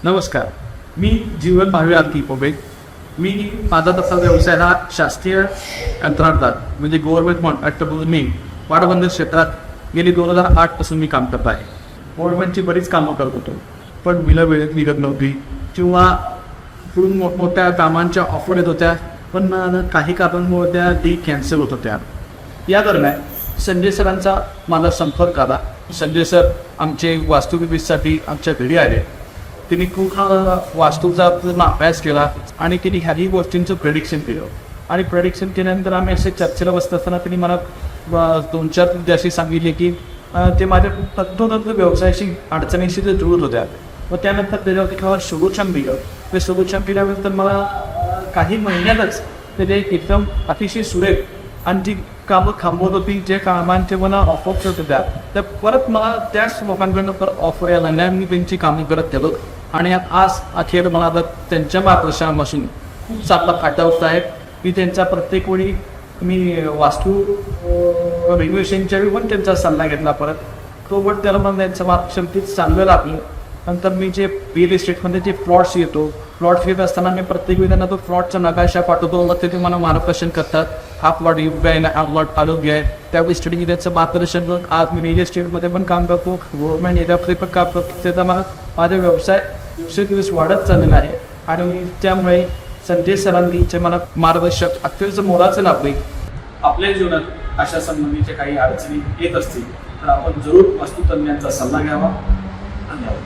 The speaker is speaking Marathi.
नमस्कार. मी जीवन भावी पोबे. मी माझा तसा व्यवसाय हा शासकीय अंतराळात म्हणजे गव्हर्नमेंट कॉन्ट्रॅक्टर मी वाढबंदर क्षेत्रात गेली 2008 पासून मी काम करत आहे. गव्हर्नमेंटची बरीच कामं करत होतो, पण मला वेळेत निघत नव्हती किंवा पुढून मोठमोठ्या कामांच्या ऑफर येत होत्या, पण काही कारणांमुळे त्या डी कॅन्सल होत होत्या. या दरम्यान संजय सरांचा मला संपर्क आला. संजय सर आमचे वास्तुविधीसाठी आमच्या घरी आले. तिने खूप वास्तूचा पूर्ण अभ्यास केला आणि तिने ह्याही गोष्टींचं प्रेडिक्शन केलं. आणि प्रेडिक्शन केल्यानंतर आम्ही असे चर्चेला बसत असताना त्यांनी मला 2-4 मुद्दे अशी सांगितले की ते माझ्या तंतोतंत व्यवसायाशी अडचणीशी ते जुळत होत्या. व त्यानंतर त्याच्यावरती किंवा सोल्युशन दिलं. ते सोल्युशन दिल्यानंतर मला काही महिन्यातच ते एकदम अतिशय सुरेख आणि जी कामं थांबवत होती, जे कामांचे मला ऑफर करत होत्या, तर परत मला त्याच लोकांकडनं परत ऑफर यायला नाही. मी त्यांची कामं करत गेलो आणि आज अखेर मला आता त्यांच्या मार्गदर्शनापासून खूप चांगला फायदा होत आहे. मी त्यांचा प्रत्येक वेळी मी वास्तू रेग्युलेशनच्या वेळी पण त्यांचा सल्ला घेतला परत तो, पण त्याला मला त्यांचं मार्गदर्शन तीच चांगलं लागलं. नंतर मी जे रिअल इस्टेटमध्ये जे प्लॉट्स येतो, प्लॉट्स येत असताना मी प्रत्येक वेळी त्यांना तो प्लॉटचा नकाशा पाठवतो. मग ते मला मार्गदर्शन करतात. हा प्लॉट योग्य आहे ना, हा प्लॉट आरोग्य आहे. त्या गोष्टी त्याचं मार्गदर्शन आज मी रिअल इस्टेटमध्ये पण काम करतो, गव्हर्नमेंट एरियामध्ये पण काम करतो. त्याचा मला माझा व्यवसाय दिवसेंदिवस वाढत चाललेला आहे. आणि त्यामुळे संजय सरांनीचे मला मार्गदर्शक अत्यंत मोलाचं लाभले. आपल्या जीवनात अशा संबंधीच्या काही अडचणी येत असतील तर आपण जरूर वास्तुतज्ञांचा सल्ला घ्यावा. धन्यवाद.